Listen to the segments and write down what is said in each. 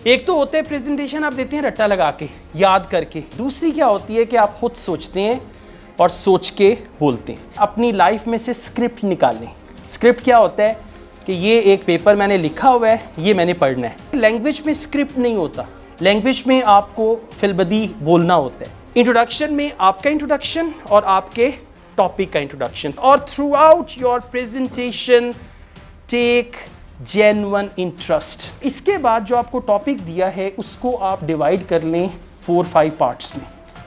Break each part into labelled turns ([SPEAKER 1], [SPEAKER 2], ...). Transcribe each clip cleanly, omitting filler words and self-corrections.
[SPEAKER 1] एक तो होता है प्रेजेंटेशन आप देते हैं रट्टा लगा के, याद करके। दूसरी क्या होती है कि आप खुद सोचते हैं और सोच के बोलते हैं। अपनी लाइफ में से स्क्रिप्ट निकालें। स्क्रिप्ट क्या होता है कि ये एक पेपर मैंने लिखा हुआ है, ये मैंने पढ़ना है। लैंग्वेज में स्क्रिप्ट नहीं होता, लैंग्वेज में आपको फिलबदी बोलना होता है। इंट्रोडक्शन में आपका इंट्रोडक्शन और आपके टॉपिक का इंट्रोडक्शन, और throughout your presentation take genuine interest. इसके बाद जो आपको टॉपिक दिया है उसको आप डिवाइड कर लें 4-5 पार्ट्स में।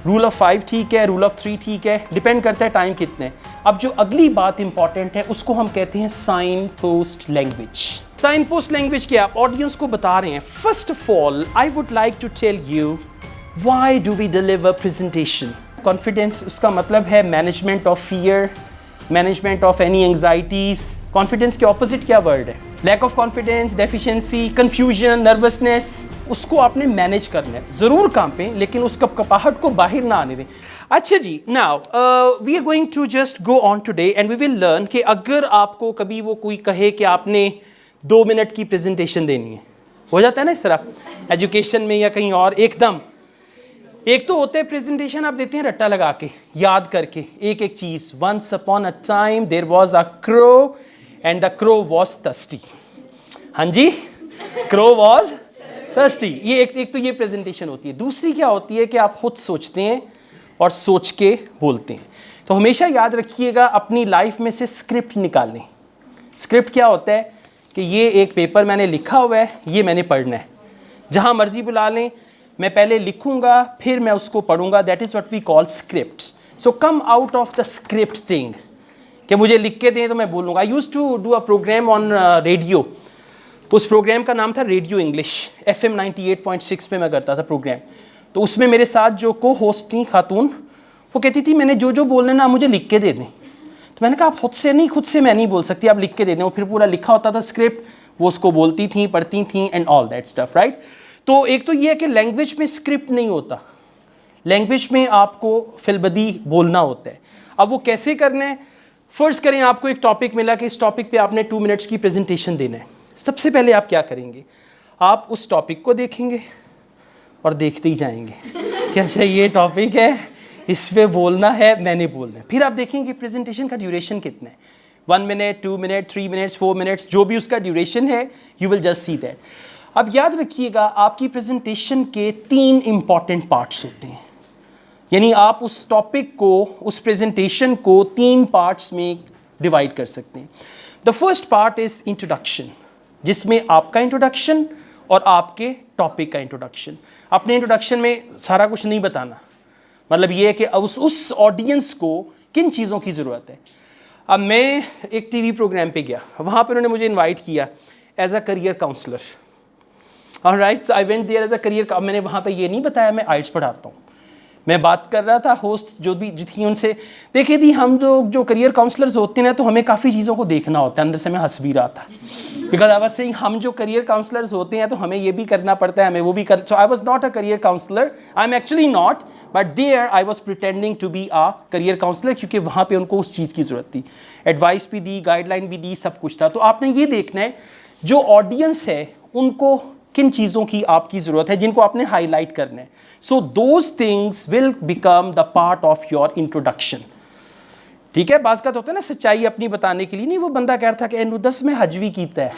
[SPEAKER 1] रूल ऑफ 5 ठीक है, रूल ऑफ 3 ठीक है, डिपेंड करता है टाइम कितने। अब जो अगली बात इंपॉर्टेंट है उसको हम कहते हैं signpost language. Signpost language क्या आप ऑडियंस को बता रहे हैं। First of all I would like to tell you why do we deliver presentation. Confidence, उसका मतलब है management of fear, management of any anxieties. Confidence के ऑपोजिट क्या वर्ड है? Lack of confidence, deficiency, confusion, nervousness. उसको आपने manage करना है, जरूर काम पे, लेकिन उस कपकपाहट को बाहर ना आने दें। अच्छा जी, now we are going to just go on today and we will learn कि अगर आपको कभी वो कोई कहे कि आपने 2 मिनट की प्रेजेंटेशन देनी है, हो जाता है ना इस तरह एजुकेशन में या कहीं और। एकदम एक तो होता है प्रेजेंटेशन आप देते हैं रट्टा लगा के, याद करके एक एक चीज। Once upon a time there was a crow and the crow was thirsty. हाँ जी, क्रो वाज थर्स्टी। ये एक तो ये प्रेजेंटेशन होती है। दूसरी क्या होती है कि आप खुद सोचते हैं और सोच के बोलते हैं। तो हमेशा याद रखिएगा अपनी लाइफ में से स्क्रिप्ट निकालें। स्क्रिप्ट क्या होता है कि ये एक पेपर मैंने लिखा हुआ है, ये मैंने पढ़ना है। जहाँ मर्जी बुला लें, मैं पहले लिखूंगा फिर मैं उसको पढ़ूंगा। That is what we call script. So come out of the script thing कि मुझे लिख के दें तो मैं बोलूँगा। I used to do a programme on radio, तो उस प्रोग्राम का नाम था रेडियो इंग्लिश। FM 98.6 पे मैं करता था प्रोग्राम। तो उसमें मेरे साथ जो को होस्ट थी खातून, वो कहती थी मैंने जो जो बोलना ना मुझे लिख के दे दें। तो मैंने कहा आप खुद से मैं नहीं बोल सकती, आप लिख के दे दें। वो फिर पूरा लिखा होता था स्क्रिप्ट, वो उसको बोलती थी, पढ़ती थी and all that stuff, right. तो एक तो ये है कि लैंग्वेज में स्क्रिप्ट नहीं होता, लैंग्वेज में आपको फिलबदी बोलना होता है। अब वो कैसे करना है? फर्स्ट करें, आपको एक टॉपिक मिला कि इस टॉपिक पे आपने 2 मिनट्स की प्रेजेंटेशन देना है। सबसे पहले आप क्या करेंगे? आप उस टॉपिक को देखेंगे और देखते ही जाएंगे कि अच्छा ये टॉपिक है, इस पे बोलना है, मैंने बोलना है। फिर आप देखेंगे प्रेजेंटेशन का ड्यूरेशन कितना है, 1 मिनट, 2 मिनट, 3 मिनट्स, 4 मिनट्स, जो भी उसका ड्यूरेशन है, you will just see that. अब याद रखिएगा आपकी प्रेजेंटेशन के 3 इंपॉर्टेंट पार्ट्स होते हैं। यानी आप उस टॉपिक को, उस प्रेजेंटेशन को 3 पार्ट्स में डिवाइड कर सकते हैं। The first part is introduction, जिसमें आपका इंट्रोडक्शन और आपके टॉपिक का इंट्रोडक्शन। अपने इंट्रोडक्शन में सारा कुछ नहीं बताना, मतलब ये है कि उस ऑडियंस को किन चीज़ों की ज़रूरत है। अब मैं एक टीवी प्रोग्राम पे गया, वहाँ पर उन्होंने मुझे इनवाइट किया as a career counsellor. Alright, so I went there as a career. मैंने वहाँ पे ये नहीं बताया मैं आइट्स पढ़ाता हूँ। मैं बात कर रहा था, होस्ट जो थी उनसे, देखिए थी हम जो करियर काउंसलर्स होते हैं तो हमें काफ़ी चीज़ों को देखना होता है। अंदर से मैं हंस भी रहा था, बिकॉज आई वाज सेइंग हम जो करियर काउंसलर्स होते हैं तो हमें ये भी करना पड़ता है, हमें वो भी कर। So I was not a career counsellor, I am actually not, but there I was pretending to be a career counsellor, क्योंकि वहाँ पे उनको उस चीज़ की ज़रूरत थी। एडवाइस भी दी, गाइडलाइन भी दी, सब कुछ था। तो आपने ये देखना है जो ऑडियंस है उनको किन चीज़ों की आपकी ज़रूरत है, जिनको आपने हाईलाइट करना है। So those things will become the part of your introduction. ठीक है, बात का तो होता है ना सच्चाई अपनी बताने के लिए। नहीं, वो बंदा कह रहा था कि एनु 10 में हज भी कीता है,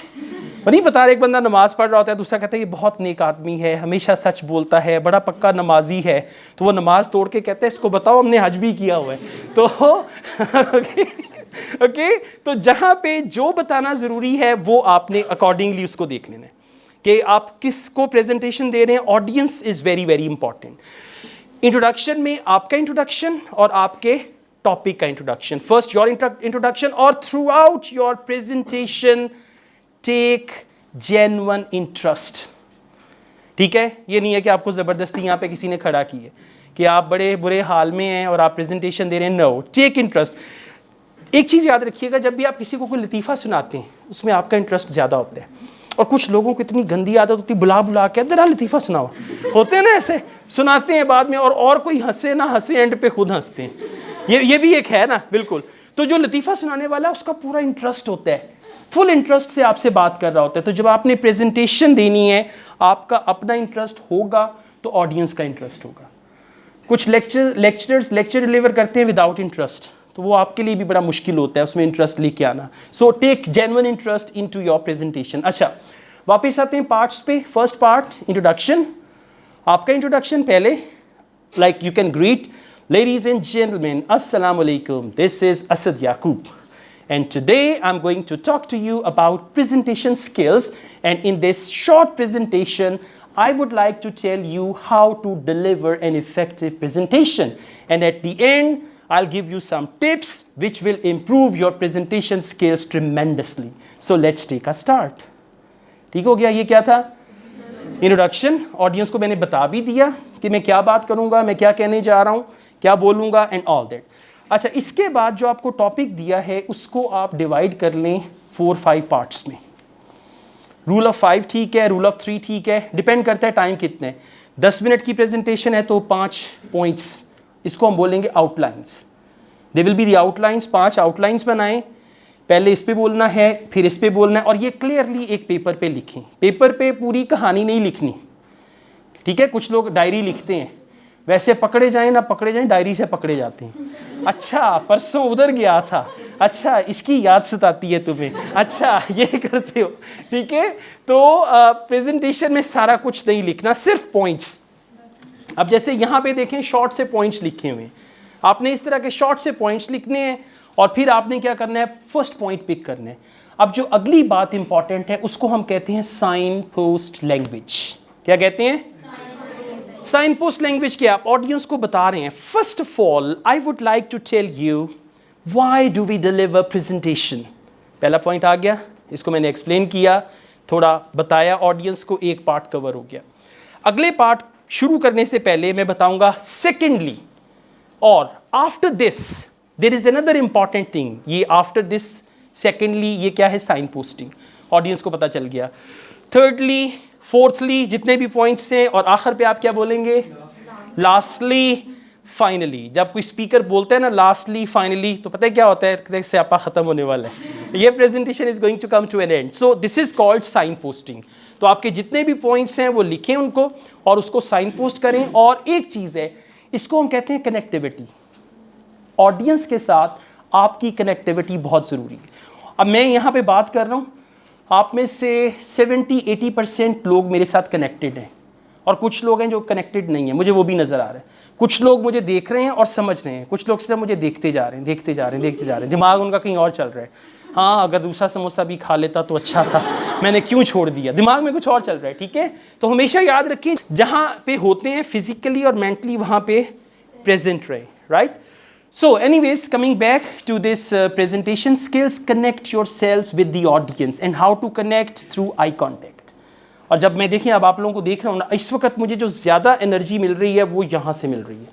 [SPEAKER 1] वो नहीं बता रहा। एक बंदा नमाज पढ़ रहा होता है, दूसरा कहता है ये बहुत नेक आदमी है, हमेशा सच बोलता है, बड़ा पक्का नमाजी है। तो वो नमाज तोड़ के कहता है इसको बताओ हमने हज भी किया हुआ है। तो ओके, तो जहाँ पे जो बताना ज़रूरी है वो आपने अकॉर्डिंगली उसको देख लेना है कि आप किसको प्रेजेंटेशन दे रहे हैं। Audience is very very important. Introduction में आपका इंट्रोडक्शन और आपके टॉपिक का इंट्रोडक्शन। फर्स्ट योर इंट्रोडक्शन, और throughout your presentation take genuine interest. ठीक है, ये नहीं है कि आपको ज़बरदस्ती यहाँ पे किसी ने खड़ा की है कि आप बड़े बुरे हाल में हैं और आप प्रेजेंटेशन दे रहे हैं। No, take interest. एक चीज़ याद रखिएगा, जब भी आप किसी को कोई लतीफ़ा सुनाते हैं उसमें आपका इंटरेस्ट ज़्यादा होता है। और कुछ लोगों को इतनी गंदी आदत होती है, बुला बुला के इधर लतीफ़ा सुनाओ, होते हैं ना ऐसे, सुनाते हैं बाद में, और कोई हंसे ना हंसे, एंड पे खुद हंसते हैं। ये भी एक है ना, बिल्कुल। तो जो लतीफ़ा सुनाने वाला है उसका पूरा इंटरेस्ट होता है, फुल इंटरेस्ट से आपसे बात कर रहा होता है। तो जब आपने प्रेजेंटेशन देनी है, आपका अपना इंटरेस्ट होगा तो ऑडियंस का इंटरेस्ट होगा। कुछ लेक्चरर्स लेक्चर डिलीवर करते हैं विदाउट इंटरेस्ट, तो वो आपके लिए भी बड़ा मुश्किल होता है उसमें इंटरेस्ट लेके आना। So take genuine interest into your presentation. अच्छा, वापस आते हैं पार्ट्स पे। फर्स्ट पार्ट इंट्रोडक्शन, आपका इंट्रोडक्शन पहले, like you can greet, ladies and gentlemen, assalamu alaikum, this is Asad Yaqub, and today I'm going to talk to you about presentation skills, and in this short presentation I would like to tell you how to deliver an effective presentation, and at the end I'll give you some tips which will improve your presentation skills tremendously. So let's take a start. ठीक हो गया? ये क्या था? Introduction. Audience को मैंने बता भी दिया कि मैं क्या बात करूंगा, मैं क्या कहने जा रहा हूं, क्या बोलूंगा एंड ऑल दैट। अच्छा, इसके बाद जो आपको टॉपिक दिया है उसको आप डिवाइड कर लें 4-5 पार्ट्स में। रूल ऑफ 5 ठीक है, रूल ऑफ 3 ठीक है, डिपेंड करता है टाइम कितने। 10 मिनट की प्रेजेंटेशन है तो 5 पॉइंट्स, इसको हम बोलेंगे outlines. They will be the outlines. 5 outlines बनाएं, पहले इस पे बोलना है, फिर इस पे बोलना है, और ये क्लियरली एक पेपर पे लिखें। पेपर पे पूरी कहानी नहीं लिखनी, ठीक है? कुछ लोग डायरी लिखते हैं, वैसे पकड़े जाएं ना पकड़े जाएं, डायरी से पकड़े जाते हैं। अच्छा, परसों उधर गया था, अच्छा इसकी याद सताती है तुम्हें, अच्छा ये करते हो, ठीक है? तो प्रेजेंटेशन में सारा कुछ नहीं लिखना, सिर्फ पॉइंट्स। अब जैसे यहाँ पे देखें, शॉर्ट से पॉइंट्स लिखे हुए हैं, आपने इस तरह के शॉर्ट से पॉइंट्स लिखने हैं और फिर आपने क्या करना है, फर्स्ट पॉइंट पिक करना है। अब जो अगली बात इंपॉर्टेंट है उसको हम कहते हैं साइन पोस्ट लैंग्वेज। क्या कहते हैं? साइन पोस्ट लैंग्वेज के आप ऑडियंस को बता रहे हैं, first of all I would like to tell you why do we deliver presentation. पहला पॉइंट आ गया, इसको मैंने एक्सप्लेन किया, थोड़ा बताया ऑडियंस को, एक पार्ट कवर हो गया। अगले पार्ट शुरू करने से पहले मैं बताऊंगा सेकेंडली और after this there is another important thing. ये आफ्टर दिस, सेकेंडली, ये क्या है? Sign posting. ऑडियंस को पता चल गया। थर्डली, फोर्थली, जितने भी पॉइंट्स हैं, और आखिर पे आप क्या बोलेंगे? Lastly, finally. जब कोई स्पीकर बोलता है ना लास्टली फाइनली, तो पता है क्या होता है? स्यापा खत्म होने वाला है, ये presentation is going to come to an end. So this is called साइन पोस्टिंग। तो आपके जितने भी पॉइंट्स हैं वो लिखें उनको और उसको साइन पोस्ट करें। और एक चीज़ है, इसको हम कहते हैं कनेक्टिविटी। ऑडियंस के साथ आपकी कनेक्टिविटी बहुत ज़रूरी है। अब मैं यहाँ पे बात कर रहा हूँ, आप में से 70-80% लोग मेरे साथ कनेक्टेड हैं, और कुछ लोग हैं जो कनेक्टेड नहीं है, मुझे वो भी नज़र आ रहा है। कुछ लोग मुझे देख रहे हैं और समझ रहे हैं, कुछ लोग सिर्फ मुझे देखते जा रहे हैं, देखते जा रहे हैं, देखते जा रहे हैं, दिमाग उनका कहीं और चल रहा है। हाँ, अगर दूसरा समोसा भी खा लेता तो अच्छा था, मैंने क्यों छोड़ दिया, दिमाग में कुछ और चल रहा है, ठीक है? तो हमेशा याद रखें, जहाँ पे होते हैं फिजिकली और मेंटली, वहाँ पे प्रेजेंट रहे, right? So anyways, coming back to this presentation skills, connect yourselves with the audience and how to connect through eye contact. और जब मैं देखिए, अब आप लोगों को देख रहा हूँ ना, इस वक्त मुझे जो ज़्यादा एनर्जी मिल रही है वो यहाँ से मिल रही है,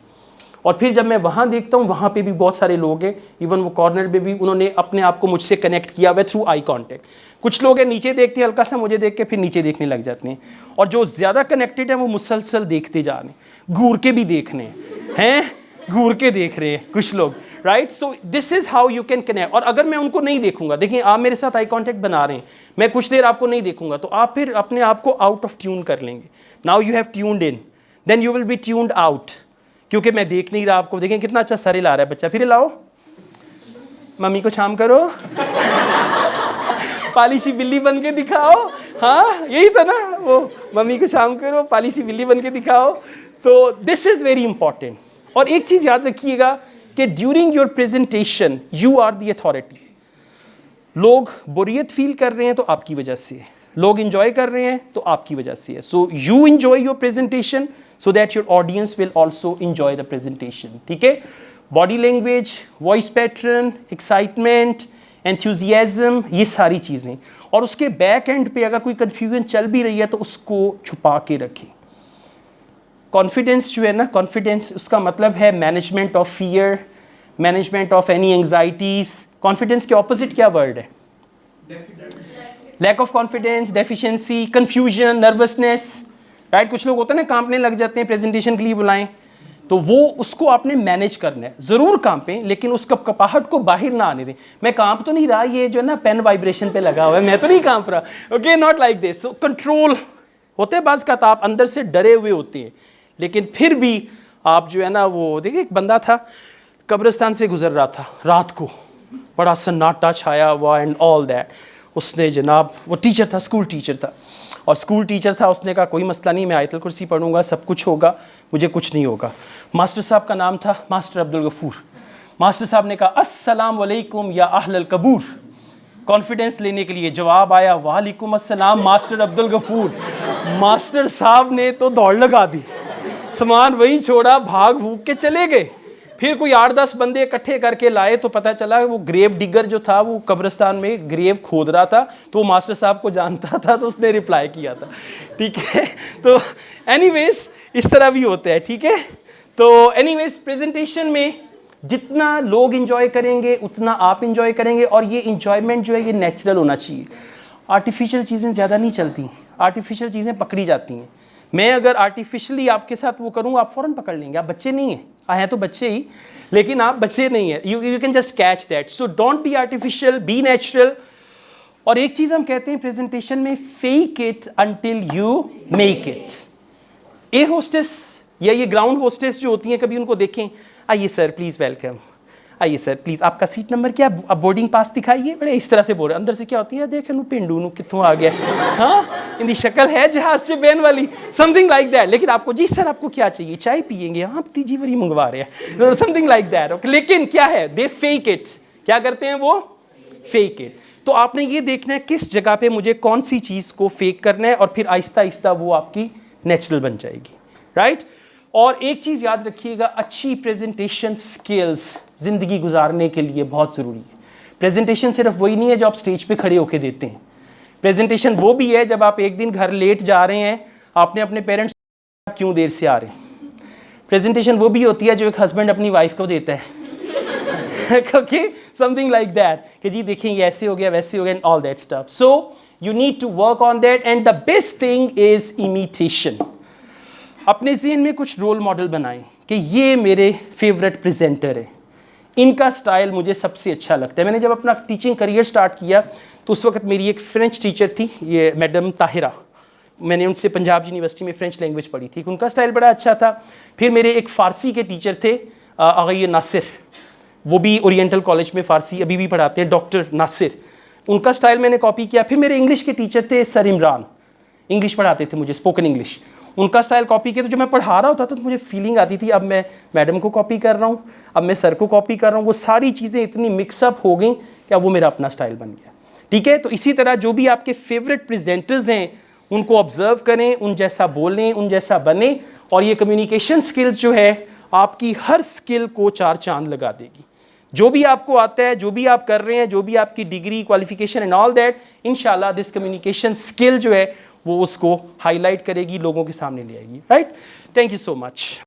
[SPEAKER 1] और फिर जब मैं वहाँ देखता हूँ, वहाँ पे भी बहुत सारे लोग हैं, इवन वो कॉर्नर में भी उन्होंने अपने आप को मुझसे कनेक्ट किया हुआ है थ्रू आई कॉन्टैक्ट। कुछ लोग हैं नीचे देखते हैं, हल्का सा मुझे देख के फिर नीचे देखने लग जाते हैं, और जो ज़्यादा कनेक्टेड है वो मुसलसल देखते जा रहे हैं, घूर के भी देखने हैं, घूर के देख रहे हैं कुछ लोग, right? So this is how you can connect. और अगर मैं उनको नहीं देखूंगा, देखिए आप मेरे साथ आई कांटेक्ट बना रहे हैं, मैं कुछ देर आपको नहीं देखूंगा, तो आप फिर अपने आप को आउट ऑफ ट्यून कर लेंगे। Now you have tuned in, then you will be tuned out, क्योंकि मैं देख नहीं रहा आपको। देखें कितना अच्छा सर हिला रहा है बच्चा, फिर हिलाओ, मम्मी को छाम करो, पाली सी बिल्ली बन के दिखाओ। हाँ, यही था ना वो, मम्मी को छाम करो, पाली सी बिल्ली बन के दिखाओ। तो दिस इज वेरी इंपॉर्टेंट। और एक चीज याद रखिएगा कि during your presentation you are the authority. लोग बोरियत फील कर रहे हैं तो आपकी वजह से है, लोग इंजॉय कर रहे हैं तो आपकी वजह से है। So you enjoy your presentation so that your audience will also enjoy the presentation, ठीक है? Body language, voice pattern, excitement, enthusiasm, ये सारी चीज़ें। और उसके बैक एंड पे अगर कोई कन्फ्यूजन चल भी रही है तो उसको छुपा के रखें। कॉन्फिडेंस जो है ना, कॉन्फिडेंस उसका मतलब है management of fear, management of any anxieties. Confidence के ऑपोजिट क्या वर्ड है? Lack of confidence, deficiency, confusion, nervousness, right? कुछ लोग होते हैं ना, कांपने लग जाते हैं प्रेजेंटेशन के लिए बुलाएं, तो वो उसको आपने मैनेज करना है, ज़रूर कांपें लेकिन उस कपकपाहट को बाहर ना आने दें। मैं कांप तो नहीं रहा, ये जो है ना पेन वाइब्रेशन पे लगा हुआ है, मैं तो नहीं कांप रहा, okay, not like this. So control होते हैं बाज़ का, आप अंदर से डरे हुए होते हैं लेकिन फिर भी आप जो है ना, वो देखिए एक बंदा था कब्रिस्तान से गुजर रहा था रात को, बड़ा सन्नाटा छाया हुआ एंड ऑल दैट। उसने जनाब, वो टीचर था, स्कूल टीचर था, और स्कूल टीचर था, उसने कहा कोई मसला नहीं, मैं आयतुल कुर्सी पढ़ूंगा, सब कुछ होगा, मुझे कुछ नहीं होगा। मास्टर साहब का नाम था मास्टर अब्दुल गफूर। मास्टर साहब ने कहा अस्सलाम वालेकुम या अहलल कबूर। कॉन्फिडेंस लेने के लिए जवाब आया वालेकुम अस्सलाम मास्टर अब्दुल गफूर। मास्टर साहब ने तो दौड़ लगा दी, सामान वहीं छोड़ा, भाग भूग के चले गए। फिर कोई 8-10 बंदे इकट्ठे करके लाए तो पता चला वो ग्रेव डिगर जो था वो कब्रिस्तान में ग्रेव खोद रहा था, तो मास्टर साहब को जानता था, तो उसने रिप्लाई किया था, ठीक है। तो एनीवेज इस तरह भी होता है, ठीक है। तो एनीवेज प्रेजेंटेशन में जितना लोग इंजॉय करेंगे उतना आप इंजॉय करेंगे, और ये इंजॉयमेंट जो है ये नेचुरल होना चाहिए। आर्टिफिशियल चीज़ें ज़्यादा नहीं चलती, आर्टिफिशियल चीज़ें पकड़ी जाती हैं। मैं अगर आर्टिफिशियली आपके साथ वो करूँ, आप फ़ौरन पकड़ लेंगे, आप बच्चे नहीं हैं, हैं तो बच्चे ही लेकिन आप बच्चे नहीं हैं, you can just catch that. So don't be artificial, be natural. और एक चीज़ हम कहते हैं प्रेजेंटेशन में, fake it until you make it. A hostess या ये ग्राउंड होस्टेस जो होती हैं, कभी उनको देखें, आइए सर प्लीज़ वेलकम, आइए सर प्लीज़ आपका सीट नंबर क्या, अब बोर्डिंग पास दिखाइए, बड़े इस तरह से बोल रहे, अंदर से क्या होती है, देखे नू पिंडू नू कितों आ गया, हाँ इनकी शक्ल है जहाज से बैन वाली, समथिंग लाइक दैट। लेकिन आपको, जी सर आपको क्या चाहिए, चाय पियेंगे, हाँ तीजी वरी मंगवा रहे हैं, समथिंग लाइक दैट। लेकिन क्या है, दे फेक इट, क्या करते हैं वो, फेक इट। तो आपने ये देखना है किस जगह पे मुझे कौन सी चीज़ को फेक करना है, और फिर आहिस्ता आहिस्ता वो आपकी नेचुरल बन जाएगी, राइट। और एक चीज़ याद रखिएगा, अच्छी प्रेजेंटेशन स्किल्स ज़िंदगी गुजारने के लिए बहुत ज़रूरी है। प्रेजेंटेशन सिर्फ वही नहीं है जो आप स्टेज पे खड़े होकर देते हैं, प्रेजेंटेशन वो भी है जब आप एक दिन घर लेट जा रहे हैं, आपने अपने पेरेंट्स क्यों देर से आ रहे हैं। प्रेजेंटेशन वो भी होती है जो एक हस्बैंड अपनी वाइफ को देता है, ओके, समथिंग लाइक दैट, कि जी देखें ये ऐसे हो गया, वैसे हो गया, and all that stuff. So you need to work on that, and the best thing is imitation. अपने ज़हन में कुछ रोल मॉडल बनाएं कि ये मेरे फेवरेट प्रेजेंटर है, इनका स्टाइल मुझे सबसे अच्छा लगता है। मैंने जब अपना टीचिंग करियर स्टार्ट किया तो उस वक्त मेरी एक फ़्रेंच टीचर थी, ये मैडम ताहिरा, मैंने उनसे पंजाब यूनिवर्सिटी में फ़्रेंच लैंग्वेज पढ़ी थी, उनका स्टाइल बड़ा अच्छा था। फिर मेरे एक फ़ारसी के टीचर थे आग़ा नासिर, वो भी ओरिएंटल कॉलेज में फ़ारसी अभी भी पढ़ाते हैं, डॉक्टर नासिर, उनका स्टाइल मैंने कॉपी किया। फिर मेरे इंग्लिश के टीचर थे सर इमरान, इंग्लिश पढ़ाते थे मुझे, स्पोकन इंग्लिश, उनका स्टाइल कॉपी किया। तो जब मैं पढ़ा रहा होता था तो मुझे फीलिंग आती थी अब मैं मैडम को कॉपी कर रहा हूँ, अब मैं सर को कॉपी कर रहा हूँ, वो सारी चीज़ें इतनी मिक्सअप हो गई कि अब वो मेरा अपना स्टाइल बन गया, ठीक है। तो इसी तरह जो भी आपके फेवरेट प्रेजेंटर्स हैं उनको ऑब्जर्व करें, उन जैसा बोलें, उन जैसा बने, और ये कम्युनिकेशन स्किल्स जो है आपकी हर स्किल को 4 चांद लगा देगी। जो भी आपको आता है, जो भी आप कर रहे हैं, जो भी आपकी degree qualification and all that, इंशाल्लाह दिस कम्युनिकेशन स्किल जो है वो उसको हाईलाइट करेगी, लोगों के सामने ले आएगी, right. Thank you so much.